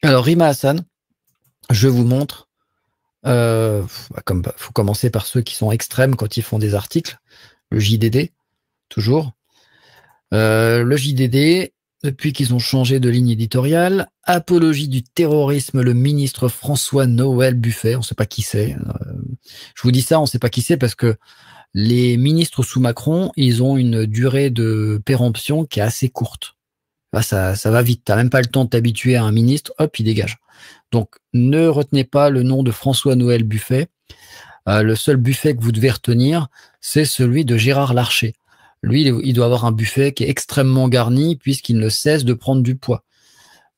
Alors, Rima Hassan, je vous montre, faut commencer par ceux qui sont extrêmes quand ils font des articles. Le JDD, toujours. Le JDD, depuis qu'ils ont changé de ligne éditoriale, apologie du terrorisme, le ministre François-Noël Buffet, on ne sait pas qui c'est. Je vous dis ça, on ne sait pas qui c'est parce que les ministres sous Macron, ils ont une durée de péremption qui est assez courte. Là, ça va vite, tu n'as même pas le temps de t'habituer à un ministre, hop, il dégage. Donc, ne retenez pas le nom de François-Noël Buffet. Le seul buffet que vous devez retenir, c'est celui de Gérard Larcher. Lui, il doit avoir un buffet qui est extrêmement garni puisqu'il ne cesse de prendre du poids.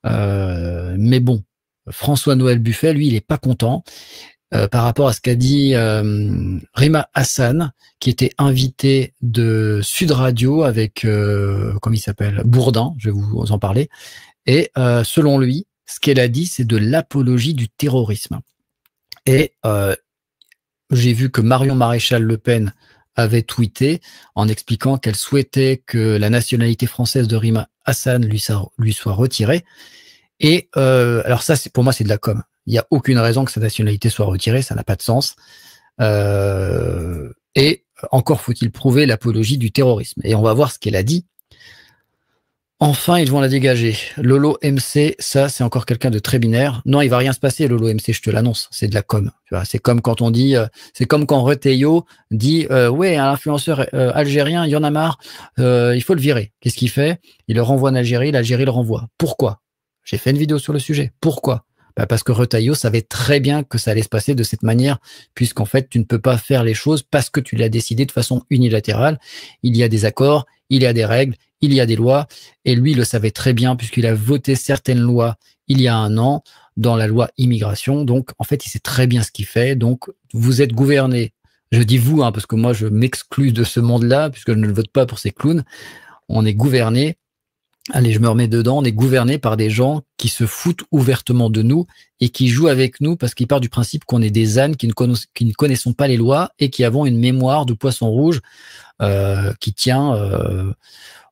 Mais bon, François-Noël Buffet, lui, il n'est pas content par rapport à ce qu'a dit Rima Hassan, qui était invité de Sud Radio avec, comment il s'appelle, Bourdin, je vais vous en parler. Et selon lui, ce qu'elle a dit, c'est de l'apologie du terrorisme. Et j'ai vu que Marion Maréchal Le Pen avait tweeté en expliquant qu'elle souhaitait que la nationalité française de Rima Hassan lui soit retirée. Et alors ça, pour moi, c'est de la com. Il n'y a aucune raison que sa nationalité soit retirée, ça n'a pas de sens. Et encore faut-il prouver l'apologie du terrorisme. Et on va voir ce qu'elle a dit. Enfin, ils vont la dégager. Lolo MC, ça, c'est encore quelqu'un de très binaire. Non, il va rien se passer, Lolo MC, je te l'annonce. C'est de la com. C'est comme quand on dit, c'est comme quand Retailleau dit, ouais, un influenceur algérien, il y en a marre, il faut le virer. Qu'est-ce qu'il fait? Il le renvoie en Algérie, l'Algérie le renvoie. Pourquoi? J'ai fait une vidéo sur le sujet. Pourquoi? Parce que Retailleau savait très bien que ça allait se passer de cette manière, puisqu'en fait, tu ne peux pas faire les choses parce que tu l'as décidé de façon unilatérale. Il y a des accords, il y a des règles, il y a des lois, et lui le savait très bien puisqu'il a voté certaines lois il y a un an dans la loi immigration. Donc, en fait, il sait très bien ce qu'il fait. Donc, vous êtes gouverné. Je dis vous, parce que moi, je m'exclus de ce monde-là puisque je ne vote pas pour ces clowns. On est gouverné. Allez, je me remets dedans. On est gouverné par des gens qui se foutent ouvertement de nous et qui jouent avec nous parce qu'ils partent du principe qu'on est des ânes qui ne connaissons pas les lois et qui avons une mémoire de poisson rouge qui tient...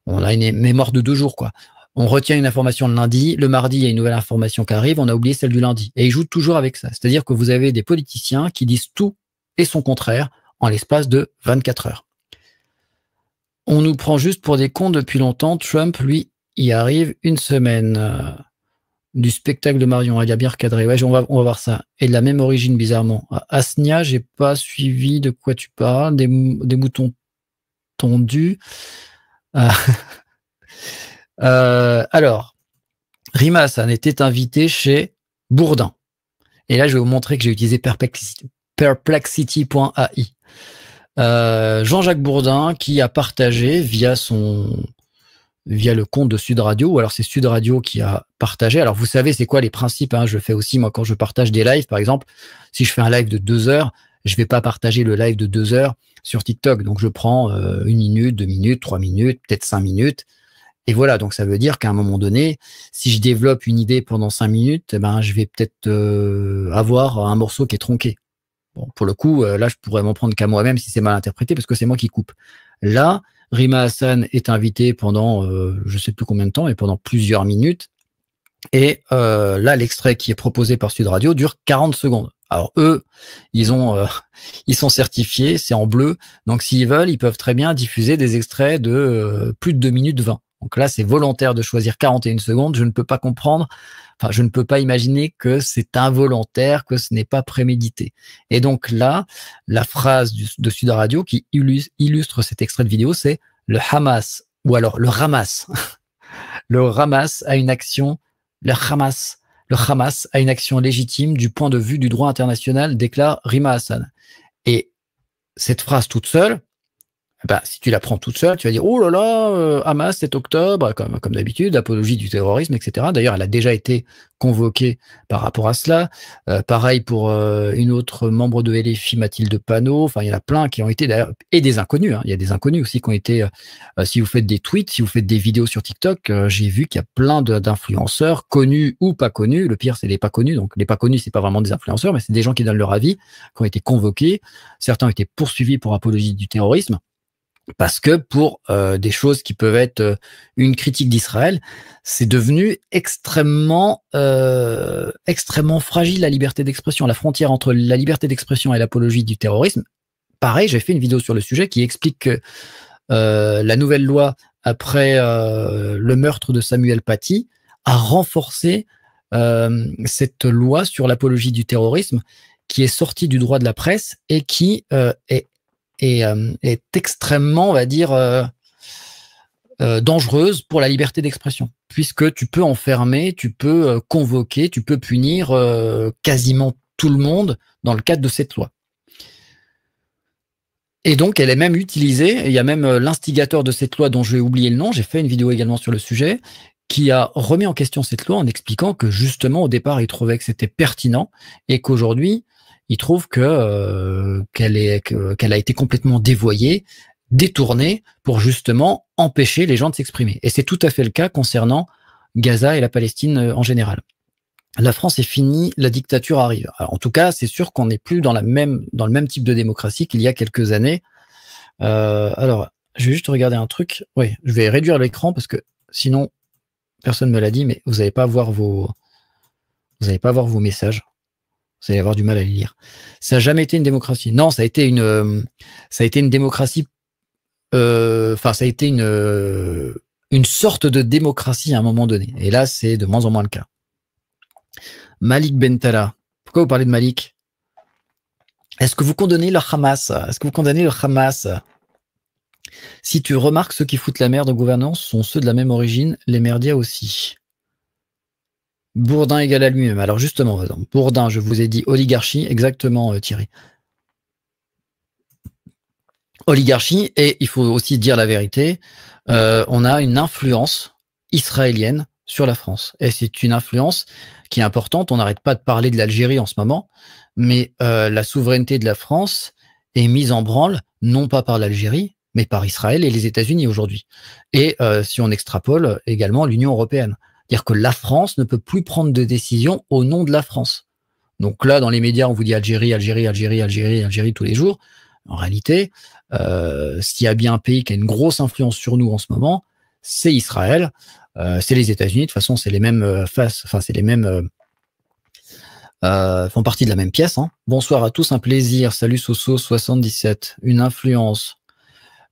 on a une mémoire de 2 jours, quoi. On retient une information le lundi, le mardi, il y a une nouvelle information qui arrive, on a oublié celle du lundi. Et ils jouent toujours avec ça. C'est-à-dire que vous avez des politiciens qui disent tout et son contraire en l'espace de 24 heures. On nous prend juste pour des cons depuis longtemps. Trump, lui, y arrive une semaine. Du spectacle de Marion, il a bien recadré. Ouais, on va voir ça. Et de la même origine, bizarrement. Asnia, j'ai pas suivi de quoi tu parles. Des moutons tondus. Alors, Rima Hassan était invité chez Bourdin. Et là, je vais vous montrer que j'ai utilisé perplexity.ai. Jean-Jacques Bourdin qui a partagé via le compte de Sud Radio, ou alors c'est Sud Radio qui a partagé. Alors, vous savez, c'est quoi les principes, je le fais aussi, moi, quand je partage des lives, par exemple. Si je fais un live de 2 heures, je vais pas partager le live de 2 heures sur TikTok. Donc, je prends 1 minute, 2 minutes, 3 minutes, peut-être 5 minutes. Et voilà, donc ça veut dire qu'à un moment donné, si je développe une idée pendant 5 minutes, je vais peut-être avoir un morceau qui est tronqué. Bon, pour le coup, là, je pourrais m'en prendre qu'à moi-même si c'est mal interprété, parce que c'est moi qui coupe. Là, Rima Hassan est invitée pendant je sais plus combien de temps, et pendant plusieurs minutes. Et là, l'extrait qui est proposé par Sud Radio dure 40 secondes. Alors eux, ils sont certifiés, c'est en bleu. Donc s'ils veulent, ils peuvent très bien diffuser des extraits de plus de 2 minutes 20. Donc là, c'est volontaire de choisir 41 secondes. Je ne peux pas comprendre, je ne peux pas imaginer que c'est involontaire, que ce n'est pas prémédité. Et donc là, la phrase de Sud Radio qui illustre cet extrait de vidéo, c'est le Hamas, ou alors le Hamas. Le Hamas a une action, le Hamas a une action légitime du point de vue du droit international, déclare Rima Hassan. Et cette phrase toute seule, si tu la prends toute seule, tu vas dire oh là là, Hamas 7 octobre, comme d'habitude, apologie du terrorisme, etc. D'ailleurs, elle a déjà été convoquée par rapport à cela. Pareil pour une autre membre de LFI, Mathilde Panot. Enfin, il y en a plein qui ont été d'ailleurs, et des inconnus. Il y a des inconnus aussi qui ont été. Si vous faites des tweets, si vous faites des vidéos sur TikTok, j'ai vu qu'il y a plein d'influenceurs connus ou pas connus. Le pire, c'est les pas connus. Donc, les pas connus, c'est pas vraiment des influenceurs, mais c'est des gens qui donnent leur avis, qui ont été convoqués. Certains ont été poursuivis pour apologie du terrorisme. Parce que pour des choses qui peuvent être une critique d'Israël, c'est devenu extrêmement fragile, la liberté d'expression. La frontière entre la liberté d'expression et l'apologie du terrorisme, pareil, j'ai fait une vidéo sur le sujet qui explique que la nouvelle loi, après le meurtre de Samuel Paty, a renforcé cette loi sur l'apologie du terrorisme qui est sortie du droit de la presse et qui est extrêmement, on va dire, dangereuse pour la liberté d'expression, puisque tu peux enfermer, tu peux convoquer, tu peux punir quasiment tout le monde dans le cadre de cette loi. Et donc, elle est même utilisée, il y a même l'instigateur de cette loi dont je vais oublier le nom, j'ai fait une vidéo également sur le sujet, qui a remis en question cette loi en expliquant que justement, au départ, il trouvait que c'était pertinent et qu'aujourd'hui, il trouve que qu'elle a été complètement dévoyée, détournée pour justement empêcher les gens de s'exprimer. Et c'est tout à fait le cas concernant Gaza et la Palestine en général. La France est finie, la dictature arrive. Alors, en tout cas, c'est sûr qu'on n'est plus dans le même type de démocratie qu'il y a quelques années. Alors, je vais juste regarder un truc. Oui, je vais réduire l'écran parce que sinon, personne me l'a dit, mais vous n'allez pas voir vos messages. Vous allez avoir du mal à les lire. Ça n'a jamais été une démocratie. Non, ça a été une démocratie. Enfin, ça a été une sorte de démocratie à un moment donné. Et là, c'est de moins en moins le cas. Malik Bentala. Pourquoi vous parlez de Malik? Est-ce que vous condamnez le Hamas? Est-ce que vous condamnez le Hamas? Si tu remarques, ceux qui foutent la merde en gouvernance sont ceux de la même origine, les merdias aussi. Bourdin égale à lui-même. Alors justement, Bourdin, je vous ai dit oligarchie, exactement Thierry. Oligarchie, et il faut aussi dire la vérité, on a une influence israélienne sur la France. Et c'est une influence qui est importante. On n'arrête pas de parler de l'Algérie en ce moment, mais la souveraineté de la France est mise en branle, non pas par l'Algérie, mais par Israël et les États-Unis aujourd'hui. Et si on extrapole également l'Union européenne. C'est-à-dire que la France ne peut plus prendre de décision au nom de la France. Donc là, dans les médias, on vous dit Algérie, Algérie, Algérie, Algérie, Algérie tous les jours. En réalité, s'il y a bien un pays qui a une grosse influence sur nous en ce moment, c'est Israël, c'est les États-Unis. De toute façon, c'est les mêmes c'est les mêmes font partie de la même pièce. Hein. Bonsoir à tous, un plaisir. Salut Soso77. Une influence.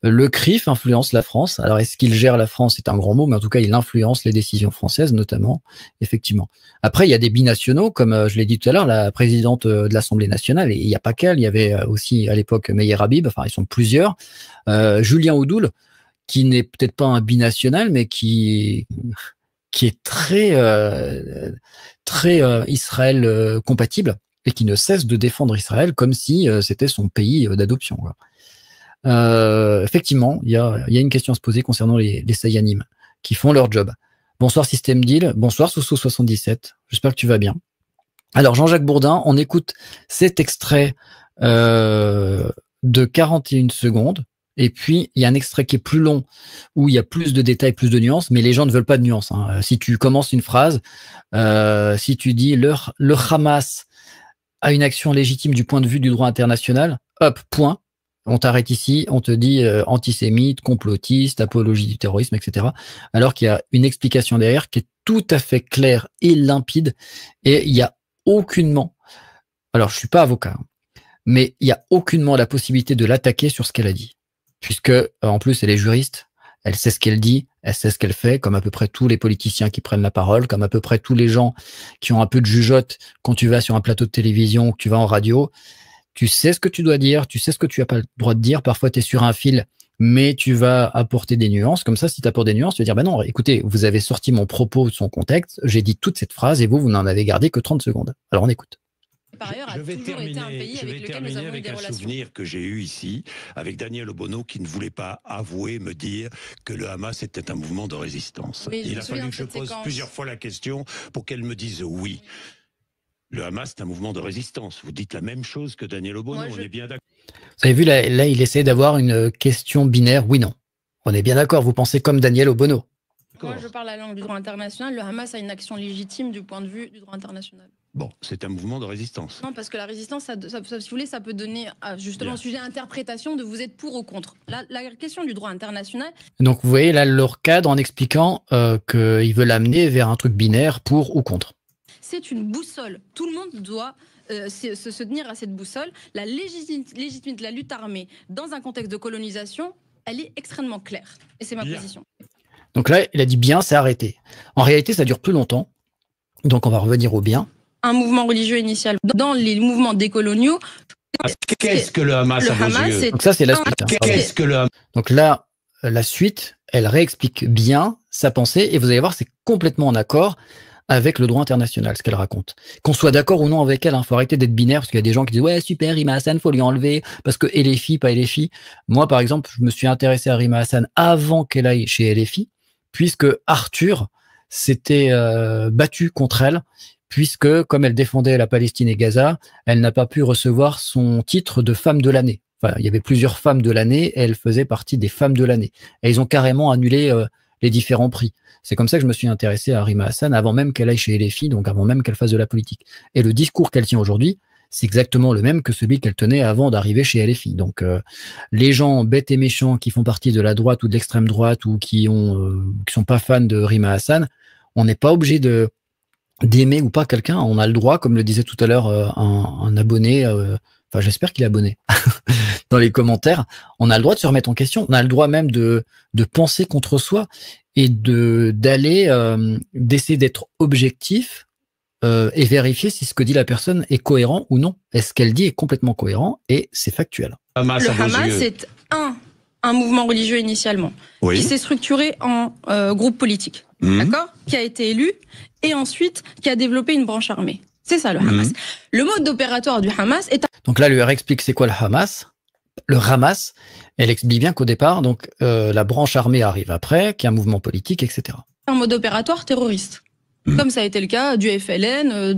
Le CRIF influence la France. Alors, est-ce qu'il gère la France? C'est un grand mot, mais en tout cas, il influence les décisions françaises, notamment, effectivement. Après, il y a des binationaux, comme je l'ai dit tout à l'heure, la présidente de l'Assemblée nationale, et il n'y a pas qu'elle, il y avait aussi à l'époque Meyer Habib, enfin, ils sont plusieurs. Julien Oudoul, qui n'est peut-être pas un binational, mais qui est très Israël compatible et qui ne cesse de défendre Israël comme si c'était son pays d'adoption. Effectivement, il y a une question à se poser concernant les Sayanim qui font leur job. Bonsoir Système Deal, bonsoir Soso77, j'espère que tu vas bien. Alors Jean-Jacques Bourdin, on écoute cet extrait de 41 secondes, et puis il y a un extrait qui est plus long, où il y a plus de détails, plus de nuances, mais les gens ne veulent pas de nuances. Hein. Si tu commences une phrase, si tu dis le Hamas a une action légitime du point de vue du droit international, hop, point. On t'arrête ici, on te dit antisémite, complotiste, apologie du terrorisme, etc. Alors qu'il y a une explication derrière qui est tout à fait claire et limpide, et il y a aucunement, alors je suis pas avocat, mais il y a aucunement la possibilité de l'attaquer sur ce qu'elle a dit, puisque en plus elle est juriste, elle sait ce qu'elle dit, elle sait ce qu'elle fait, comme à peu près tous les politiciens qui prennent la parole, comme à peu près tous les gens qui ont un peu de jugeote quand tu vas sur un plateau de télévision ou que tu vas en radio. Tu sais ce que tu dois dire, tu sais ce que tu n'as pas le droit de dire. Parfois, tu es sur un fil, mais tu vas apporter des nuances. Comme ça, si tu apportes des nuances, tu vas dire, ben non, écoutez, vous avez sorti mon propos de son contexte, j'ai dit toute cette phrase et vous n'en avez gardé que 30 secondes. Alors, on écoute. Par ailleurs, a toujours été un pays avec lequel nous avons eu des relations. Un souvenir que j'ai eu ici avec Daniel Obono qui ne voulait pas avouer, me dire que le Hamas était un mouvement de résistance. Il a fallu que je pose plusieurs fois la question pour qu'elle me dise oui. Le Hamas, c'est un mouvement de résistance. Vous dites la même chose que Daniel Obono, on est bien d'accord. Vous avez vu, là, il essaie d'avoir une question binaire, oui, non. On est bien d'accord, vous pensez comme Daniel Obono. Moi, je parle la langue du droit international. Le Hamas a une action légitime du point de vue du droit international. Bon, c'est un mouvement de résistance. Non, parce que la résistance, si vous voulez, ça peut donner justement sujet à interprétation de vous êtes pour ou contre. La question du droit international. Donc vous voyez là leur cadre en expliquant qu'ils veulent amener vers un truc binaire pour ou contre. C'est une boussole. Tout le monde doit se tenir à cette boussole. La légitimité de la lutte armée dans un contexte de colonisation, elle est extrêmement claire. Et c'est ma position. Donc là, il a dit bien, c'est arrêté. En réalité, ça dure plus longtemps. Donc on va revenir au bien. Un mouvement religieux initial dans les mouvements décoloniaux. Qu'est-ce que le Hamas à vos yeux ? Donc ça, c'est la suite. Qu'est-ce que le Hamas ? Donc là, la suite, elle réexplique bien sa pensée et vous allez voir, c'est complètement en accord avec le droit international, ce qu'elle raconte. Qu'on soit d'accord ou non avec elle, faut arrêter d'être binaire parce qu'il y a des gens qui disent ouais super, Rima Hassan, faut lui enlever parce que LFI, pas LFI. Moi, par exemple, je me suis intéressé à Rima Hassan avant qu'elle aille chez LFI, puisque Arthur s'était battu contre elle. Puisque, comme elle défendait la Palestine et Gaza, elle n'a pas pu recevoir son titre de femme de l'année. Enfin, il y avait plusieurs femmes de l'année et elle faisait partie des femmes de l'année. Et ils ont carrément annulé les différents prix. C'est comme ça que je me suis intéressé à Rima Hassan avant même qu'elle aille chez LFI, donc avant même qu'elle fasse de la politique. Et le discours qu'elle tient aujourd'hui, c'est exactement le même que celui qu'elle tenait avant d'arriver chez LFI. Donc, les gens bêtes et méchants qui font partie de la droite ou de l'extrême droite ou qui sont pas fans de Rima Hassan, on n'est pas obligé d'aimer ou pas quelqu'un, on a le droit, comme le disait tout à l'heure un abonné, enfin j'espère qu'il est abonné, dans les commentaires, on a le droit de se remettre en question, on a le droit même de penser contre soi et d'essayer d'être objectif et vérifier si ce que dit la personne est cohérent ou non. Est-ce qu'elle dit est complètement cohérent et c'est factuel. Le Hamas, c'est un mouvement religieux initialement, qui s'est structuré en groupe politique, d'accord, qui a été élu et ensuite qui a développé une branche armée. C'est ça le Hamas. Le mode opératoire du Hamas est... Donc là, l'UR explique c'est quoi le Hamas. Le Hamas, elle explique bien qu'au départ, donc la branche armée arrive après, qui est un mouvement politique, etc. Un mode opératoire terroriste. Comme ça a été le cas du FLN,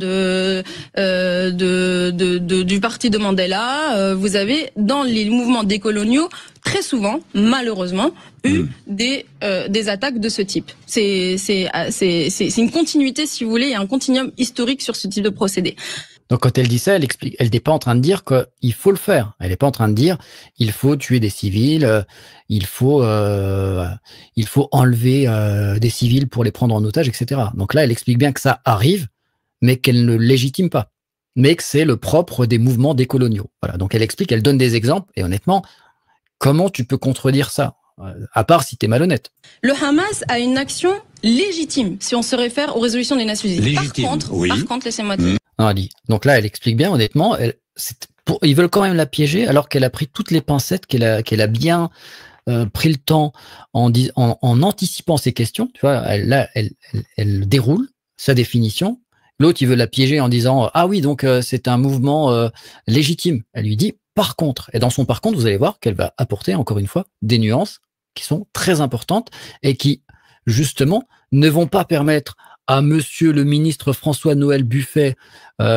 du parti de Mandela. Vous avez, dans les mouvements décoloniaux, très souvent, malheureusement, eu des attaques de ce type. C'est une continuité, si vous voulez, il y a un continuum historique sur ce type de procédé. Donc quand elle dit ça, elle n'est pas en train de dire qu'il faut le faire. Elle n'est pas en train de dire il faut tuer des civils, il faut enlever des civils pour les prendre en otage, etc. Donc là, elle explique bien que ça arrive, mais qu'elle ne légitime pas, mais que c'est le propre des mouvements décoloniaux. Voilà. Donc elle explique, elle donne des exemples, et honnêtement, comment tu peux contredire ça ? À part si t'es malhonnête. Le Hamas a une action légitime, si on se réfère aux résolutions des Nations Unies. Légitime, par contre, laissez-moi dire. Donc là, elle explique bien, honnêtement, ils veulent quand même la piéger, alors qu'elle a pris toutes les pincettes, qu'elle a bien pris le temps en anticipant ces questions. Tu vois, elle déroule sa définition. L'autre, il veut la piéger en disant ah oui, donc c'est un mouvement légitime. Elle lui dit par contre, et dans son par contre, vous allez voir qu'elle va apporter encore une fois des nuances qui sont très importantes et qui justement ne vont pas permettre à monsieur le ministre François-Noël Buffet,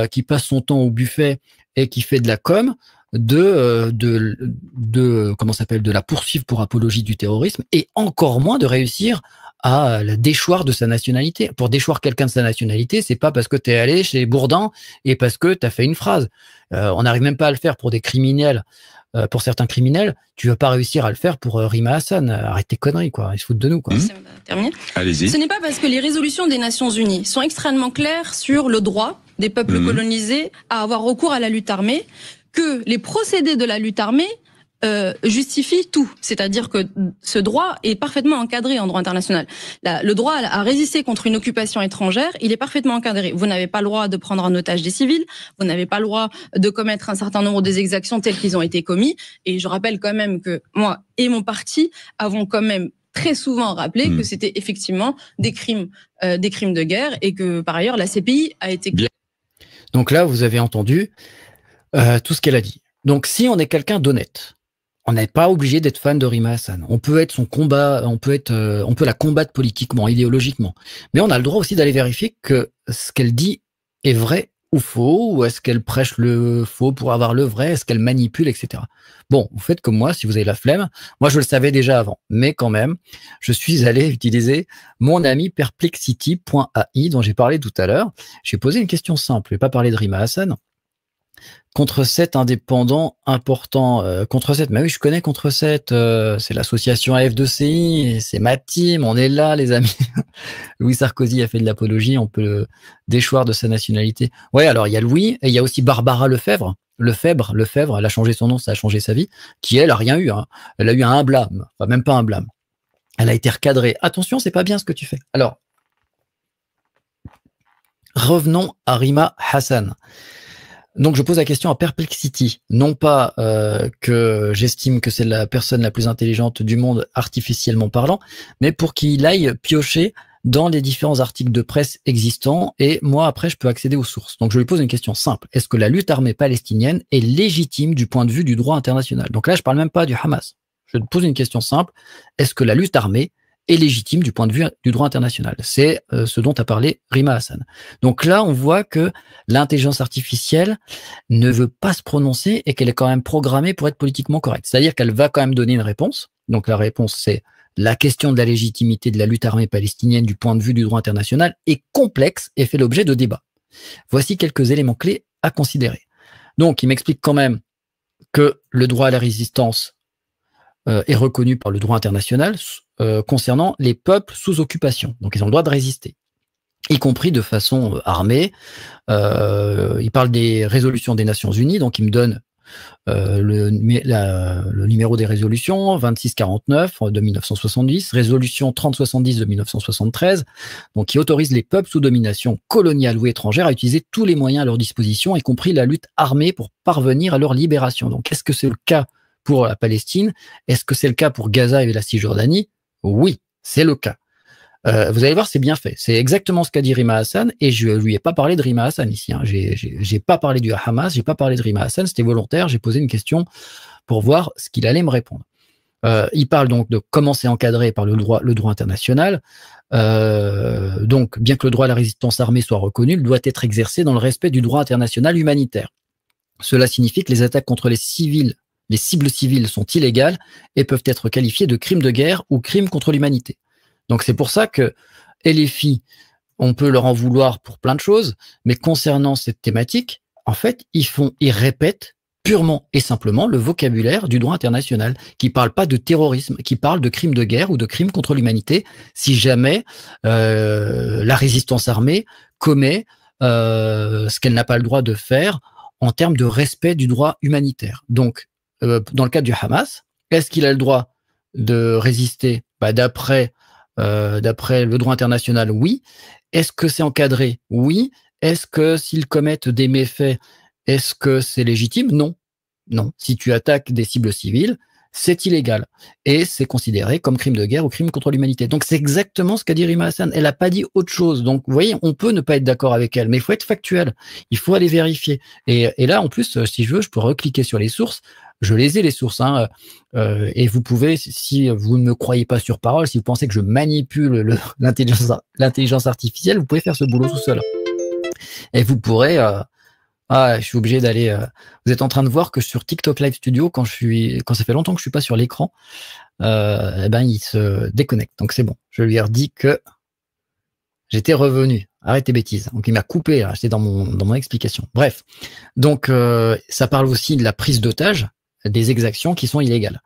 qui passe son temps au buffet et qui fait de la com, de la poursuivre pour apologie du terrorisme et encore moins de réussir à la déchoir de sa nationalité. Pour déchoir quelqu'un de sa nationalité, c'est pas parce que t'es allé chez Bourdin et parce que t'as fait une phrase. On n'arrive même pas à le faire pour des criminels. Pour certains criminels, tu vas pas réussir à le faire pour Rima Hassan. Arrête tes conneries, quoi. Ils se foutent de nous, quoi. Allez-y. Ce n'est pas parce que les résolutions des Nations Unies sont extrêmement claires sur le droit des peuples colonisés à avoir recours à la lutte armée que les procédés de la lutte armée justifie tout. C'est-à-dire que ce droit est parfaitement encadré en droit international. Le droit à résister contre une occupation étrangère, il est parfaitement encadré. Vous n'avez pas le droit de prendre en otage des civils, vous n'avez pas le droit de commettre un certain nombre d'exactions telles qu'ils ont été commis. Et je rappelle quand même que moi et mon parti avons quand même très souvent rappelé que c'était effectivement des crimes de guerre et que par ailleurs la CPI a été... Donc là, vous avez entendu tout ce qu'elle a dit. Donc si on est quelqu'un d'honnête, on n'est pas obligé d'être fan de Rima Hassan. On peut être son combat, on peut la combattre politiquement, idéologiquement. Mais on a le droit aussi d'aller vérifier que ce qu'elle dit est vrai ou faux, ou est-ce qu'elle prêche le faux pour avoir le vrai, est-ce qu'elle manipule, etc. Bon, vous faites comme moi si vous avez la flemme. Moi, je le savais déjà avant, mais quand même, je suis allé utiliser mon ami perplexity.ai dont j'ai parlé tout à l'heure. J'ai posé une question simple, je vais pas parler de Rima Hassan. Contre 7 indépendants importants. Contre 7, mais oui, je connais Contre 7, c'est l'association AF2CI, c'est ma team, on est là, les amis. Louis Sarkozy a fait de l'apologie, on peut le déchoir de sa nationalité. Ouais, alors il y a Louis, et il y a aussi Barbara Lefebvre, elle a changé son nom, ça a changé sa vie, qui elle a rien eu, hein. Elle a eu un blâme, enfin même pas un blâme. Elle a été recadrée. Attention, c'est pas bien ce que tu fais. Alors, revenons à Rima Hassan. Donc, je pose la question à Perplexity, non pas que j'estime que c'est la personne la plus intelligente du monde artificiellement parlant, mais pour qu'il aille piocher dans les différents articles de presse existants et moi, après, je peux accéder aux sources. Donc, je lui pose une question simple. Est-ce que la lutte armée palestinienne est légitime du point de vue du droit international? Donc là, je parle même pas du Hamas. Je te pose une question simple. Est-ce que la lutte armée est légitime du point de vue du droit international? C'est ce dont a parlé Rima Hassan. Donc là, on voit que l'intelligence artificielle ne veut pas se prononcer et qu'elle est quand même programmée pour être politiquement correcte. C'est-à-dire qu'elle va quand même donner une réponse. Donc la réponse, c'est la question de la légitimité de la lutte armée palestinienne du point de vue du droit international est complexe et fait l'objet de débats. Voici quelques éléments clés à considérer. Donc, il m'explique quand même que le droit à la résistance est reconnu par le droit international concernant les peuples sous occupation. Donc, ils ont le droit de résister, y compris de façon armée. Il parle des résolutions des Nations Unies, donc il me donne le numéro des résolutions, 2649 de 1970, résolution 3070 de 1973, donc qui autorise les peuples sous domination coloniale ou étrangère à utiliser tous les moyens à leur disposition, y compris la lutte armée pour parvenir à leur libération. Donc, est-ce que c'est le cas pour la Palestine? Est-ce que c'est le cas pour Gaza et la Cisjordanie? Oui, c'est le cas. Vous allez voir, c'est bien fait. C'est exactement ce qu'a dit Rima Hassan, et je lui ai pas parlé de Rima Hassan ici. Hein. J'ai pas parlé du Hamas, j'ai pas parlé de Rima Hassan, c'était volontaire. J'ai posé une question pour voir ce qu'il allait me répondre. Il parle donc de comment c'est encadré par le droit international. Donc, bien que le droit à la résistance armée soit reconnu, il doit être exercé dans le respect du droit international humanitaire. Cela signifie que les attaques contre les cibles civiles sont illégales et peuvent être qualifiées de crimes de guerre ou crimes contre l'humanité. Donc c'est pour ça que LFI, on peut leur en vouloir pour plein de choses, mais concernant cette thématique, en fait, ils répètent purement et simplement le vocabulaire du droit international, qui parle pas de terrorisme, qui parle de crimes de guerre ou de crimes contre l'humanité, si jamais la résistance armée commet ce qu'elle n'a pas le droit de faire en termes de respect du droit humanitaire. Donc, dans le cas du Hamas, est-ce qu'il a le droit de résister? D'après le droit international, oui. Est-ce que c'est encadré? Oui. Est-ce que s'ils commettent des méfaits, est-ce que c'est légitime? Non. Non. Si tu attaques des cibles civiles, c'est illégal. Et c'est considéré comme crime de guerre ou crime contre l'humanité. Donc c'est exactement ce qu'a dit Rima Hassan. Elle n'a pas dit autre chose. Donc vous voyez, on peut ne pas être d'accord avec elle, mais il faut être factuel. Il faut aller vérifier. Et là, en plus, si je veux, je peux recliquer sur les sources. Je les ai, les sources, hein, et vous pouvez, si vous ne me croyez pas sur parole, si vous pensez que je manipule l'intelligence artificielle, vous pouvez faire ce boulot tout seul. Et vous pourrez... je suis obligé d'aller... vous êtes en train de voir que sur TikTok Live Studio, quand ça fait longtemps que je suis pas sur l'écran, il se déconnecte. Donc c'est bon. Je lui ai redit que j'étais revenu. Arrête tes bêtises. Donc il m'a coupé, là, j'étais dans mon explication. Bref. Donc ça parle aussi de la prise d'otage, des exactions qui sont illégales.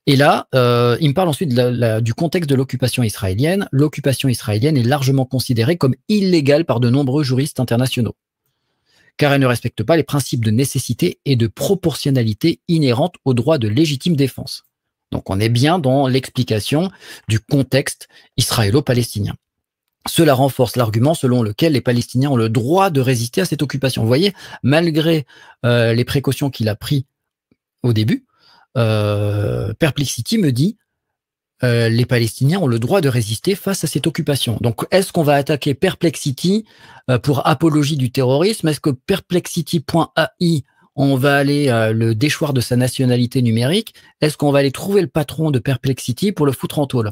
Et là, il me parle ensuite du contexte de l'occupation israélienne. L'occupation israélienne est largement considérée comme illégale par de nombreux juristes internationaux, car elle ne respecte pas les principes de nécessité et de proportionnalité inhérentes au droit de légitime défense. Donc on est bien dans l'explication du contexte israélo-palestinien. Cela renforce l'argument selon lequel les Palestiniens ont le droit de résister à cette occupation. Vous voyez, malgré les précautions qu'il a prises au début, Perplexity me dit les Palestiniens ont le droit de résister face à cette occupation. Donc, est-ce qu'on va attaquer Perplexity pour apologie du terrorisme? Est-ce que Perplexity.ai, on va aller le déchoir de sa nationalité numérique? Est-ce qu'on va aller trouver le patron de Perplexity pour le foutre en tôle?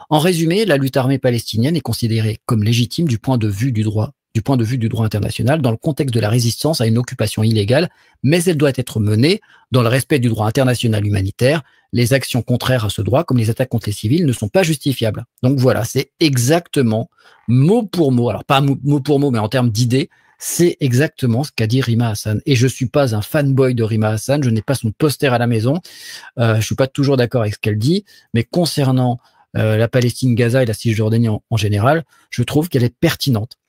En résumé, la lutte armée palestinienne est considérée comme légitime du point de vue du droit du point de vue du droit international dans le contexte de la résistance à une occupation illégale, mais elle doit être menée dans le respect du droit international humanitaire. Les actions contraires à ce droit, comme les attaques contre les civils, ne sont pas justifiables. Donc voilà, c'est exactement, mot pour mot, alors pas mot pour mot, mais en termes d'idées, c'est exactement ce qu'a dit Rima Hassan. Et je suis pas un fanboy de Rima Hassan, je n'ai pas son poster à la maison, je suis pas toujours d'accord avec ce qu'elle dit, mais concernant la Palestine, Gaza et la Cisjordanie en général, je trouve qu'elle est pertinente.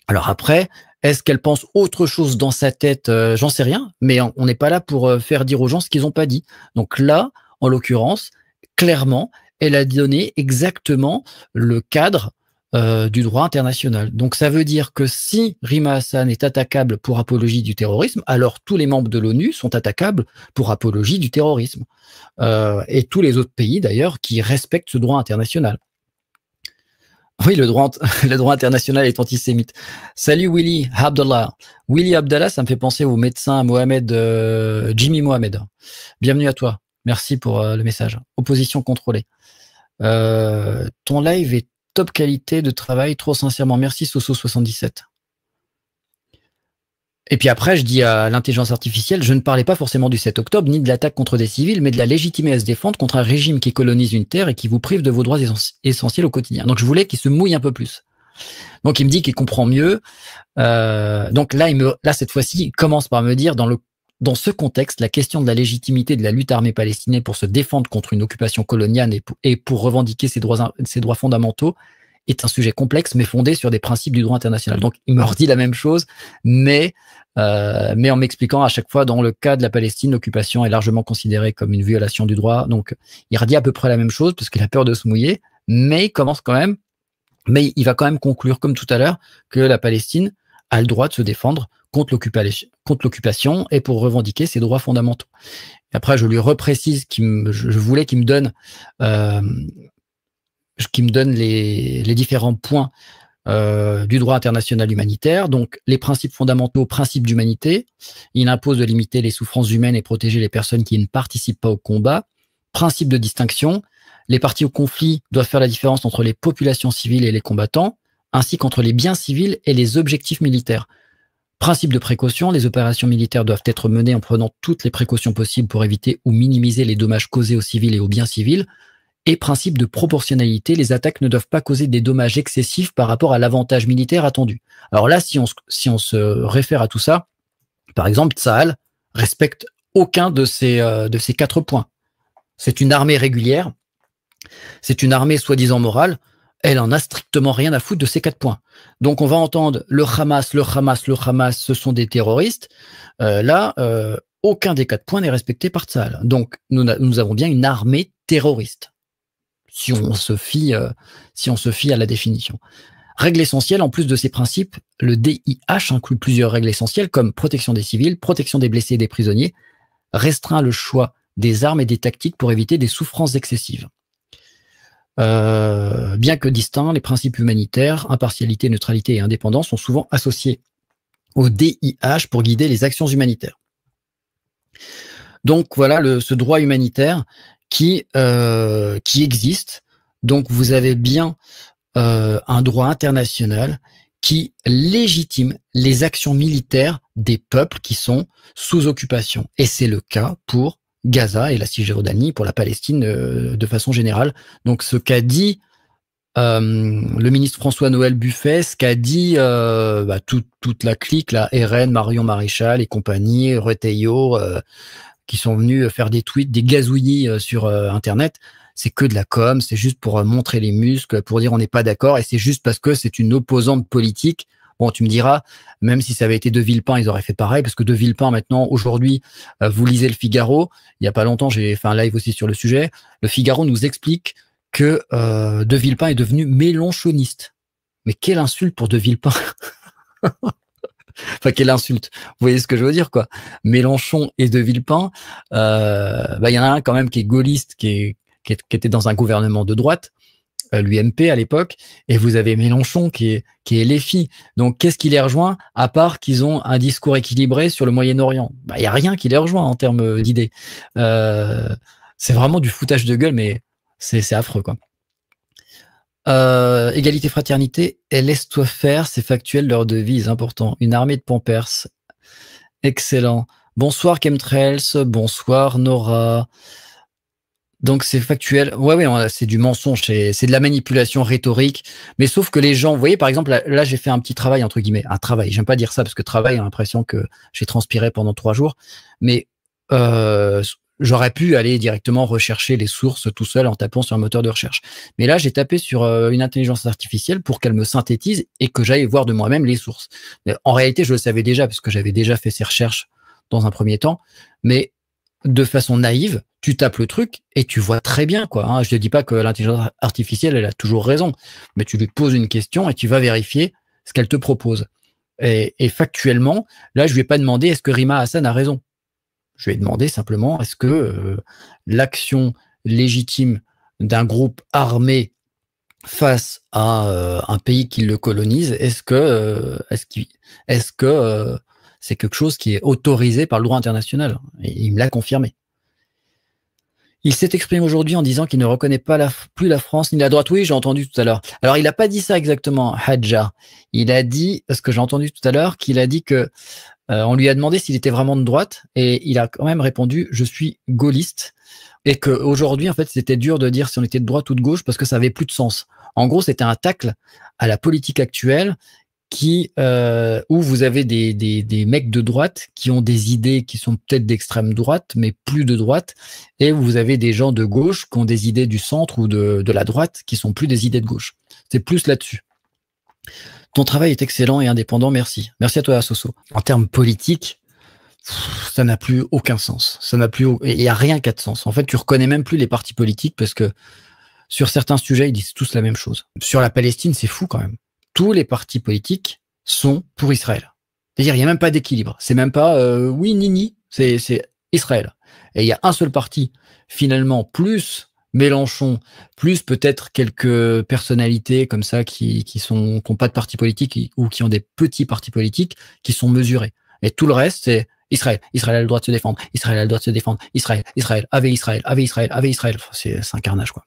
Alors après, est-ce qu'elle pense autre chose dans sa tête? J'en sais rien, mais on n'est pas là pour faire dire aux gens ce qu'ils n'ont pas dit. Donc là, en l'occurrence, clairement, elle a donné exactement le cadre du droit international. Donc ça veut dire que si Rima Hassan est attaquable pour apologie du terrorisme, alors tous les membres de l'ONU sont attaquables pour apologie du terrorisme. Et tous les autres pays d'ailleurs qui respectent ce droit international. Oui, le droit international est antisémite. Salut Willy Abdallah. Willy Abdallah, ça me fait penser au médecin Mohamed, Jimmy Mohamed. Bienvenue à toi. Merci pour le message. Opposition contrôlée. Ton live est top qualité de travail, trop sincèrement. Merci Soso77. Et puis après, je dis à l'intelligence artificielle, je ne parlais pas forcément du 7 octobre, ni de l'attaque contre des civils, mais de la légitimité à se défendre contre un régime qui colonise une terre et qui vous prive de vos droits essentiels au quotidien. Donc je voulais qu'il se mouille un peu plus. Donc il me dit qu'il comprend mieux. Donc là, cette fois-ci, il commence par me dire, dans ce contexte, la question de la légitimité de la lutte armée palestinienne pour se défendre contre une occupation coloniale et pour revendiquer ses droits fondamentaux est un sujet complexe, mais fondé sur des principes du droit international. Donc, il me redit la même chose, mais en m'expliquant à chaque fois, dans le cas de la Palestine, l'occupation est largement considérée comme une violation du droit. Donc, il redit à peu près la même chose, parce qu'il a peur de se mouiller, mais il commence quand même, mais il va quand même conclure, comme tout à l'heure, que la Palestine a le droit de se défendre contre l'occupation et pour revendiquer ses droits fondamentaux. Et après, je lui reprécise je voulais qu'il me donne les différents points du droit international humanitaire. Donc, les principes fondamentaux, principes d'humanité. Il impose de limiter les souffrances humaines et protéger les personnes qui ne participent pas au combat. Principe de distinction. Les parties au conflit doivent faire la différence entre les populations civiles et les combattants, ainsi qu'entre les biens civils et les objectifs militaires. Principe de précaution, les opérations militaires doivent être menées en prenant toutes les précautions possibles pour éviter ou minimiser les dommages causés aux civils et aux biens civils. Et principe de proportionnalité, les attaques ne doivent pas causer des dommages excessifs par rapport à l'avantage militaire attendu. Alors là, si on se réfère à tout ça, par exemple, Tsahal respecte aucun de ces 4 points. C'est une armée régulière, c'est une armée soi-disant morale, elle en a strictement rien à foutre de ces 4 points. Donc on va entendre le Hamas, ce sont des terroristes. Aucun des 4 points n'est respecté par Tsahal. Donc nous avons bien une armée terroriste, si on se fie à la définition. Règle essentielle, en plus de ces principes, le DIH inclut plusieurs règles essentielles comme protection des civils, protection des blessés et des prisonniers, restreint le choix des armes et des tactiques pour éviter des souffrances excessives. Bien que distincts, les principes humanitaires, impartialité, neutralité et indépendance sont souvent associés au DIH pour guider les actions humanitaires. Donc voilà ce droit humanitaire qui existe. Donc vous avez bien un droit international qui légitime les actions militaires des peuples qui sont sous occupation. Et c'est le cas pour Gaza et la Cisjordanie, pour la Palestine de façon générale. Donc ce qu'a dit le ministre François-Noël Buffet, ce qu'a dit toute la clique, la RN, Marion Maréchal et compagnie, Retailleau, qui sont venus faire des tweets, des gazouillis sur Internet, c'est que de la com, c'est juste pour montrer les muscles, pour dire on n'est pas d'accord, et c'est juste parce que c'est une opposante politique. Bon, tu me diras, même si ça avait été De Villepin, ils auraient fait pareil, parce que De Villepin, maintenant, aujourd'hui, vous lisez le Figaro, il y a pas longtemps, j'ai fait un live aussi sur le sujet, le Figaro nous explique que De Villepin est devenu mélenchoniste. Mais quelle insulte pour De Villepin. Enfin, quelle insulte. Vous voyez ce que je veux dire, quoi. Mélenchon et De Villepin, y en a un quand même qui est gaulliste, qui était dans un gouvernement de droite, l'UMP à l'époque, et vous avez Mélenchon qui est LFI. Donc, qu'est-ce qui les rejoint, à part qu'ils ont un discours équilibré sur le Moyen-Orient? Il y a rien qui les rejoint en termes d'idées. C'est vraiment du foutage de gueule, mais c'est affreux, quoi. Égalité, fraternité, et laisse-toi faire, c'est factuel, leur devise, important. Une armée de pampers. Excellent. Bonsoir Chemtrails, bonsoir Nora. Donc c'est factuel. Ouais, c'est du mensonge, c'est de la manipulation rhétorique. Mais sauf que les gens, vous voyez, par exemple, là j'ai fait un petit travail, entre guillemets, un travail. J'aime pas dire ça parce que travail, j'ai l'impression que j'ai transpiré pendant 3 jours. Mais j'aurais pu aller directement rechercher les sources tout seul en tapant sur un moteur de recherche. Mais là, j'ai tapé sur une intelligence artificielle pour qu'elle me synthétise et que j'aille voir de moi-même les sources. Mais en réalité, je le savais déjà parce que j'avais déjà fait ces recherches dans un premier temps. Mais de façon naïve, tu tapes le truc et tu vois très bien, quoi. Hein. Je ne dis pas que l'intelligence artificielle, elle a toujours raison, mais tu lui poses une question et tu vas vérifier ce qu'elle te propose. Et factuellement, là, je lui ai pas demandé est-ce que Rima Hassan a raison. Je lui ai demandé simplement est-ce que l'action légitime d'un groupe armé face à un pays qui le colonise, est-ce que c'est quelque chose qui est autorisé par le droit international? Et il me l'a confirmé. Il s'est exprimé aujourd'hui en disant qu'il ne reconnaît plus la France ni la droite. Oui, j'ai entendu tout à l'heure. Alors, il n'a pas dit ça exactement, Hadja. Il a dit, ce que j'ai entendu tout à l'heure, qu'il a dit que on lui a demandé s'il était vraiment de droite et il a quand même répondu « je suis gaulliste » et qu'aujourd'hui, en fait, c'était dur de dire si on était de droite ou de gauche parce que ça avait plus de sens. En gros, c'était un tacle à la politique actuelle où vous avez des mecs de droite qui ont des idées qui sont peut-être d'extrême droite, mais plus de droite, et où vous avez des gens de gauche qui ont des idées du centre ou de la droite qui sont plus des idées de gauche. C'est plus là-dessus. Ton travail est excellent et indépendant, merci. Merci à toi, Soso. En termes politiques, ça n'a plus aucun sens. Il n'y a rien qui a de sens. En fait, tu reconnais même plus les partis politiques parce que sur certains sujets, ils disent tous la même chose. Sur la Palestine, c'est fou quand même. Tous les partis politiques sont pour Israël. C'est-à-dire, il n'y a même pas d'équilibre. C'est même pas oui, ni, c'est Israël. Et il y a un seul parti, finalement, plus Mélenchon, plus peut-être quelques personnalités comme ça qui n'ont pas de parti politique ou qui ont des petits partis politiques qui sont mesurés. Et tout le reste, c'est Israël. Israël a le droit de se défendre. Israël a le droit de se défendre. Israël, avec Israël, avec Israël, avec Israël. C'est un carnage, quoi.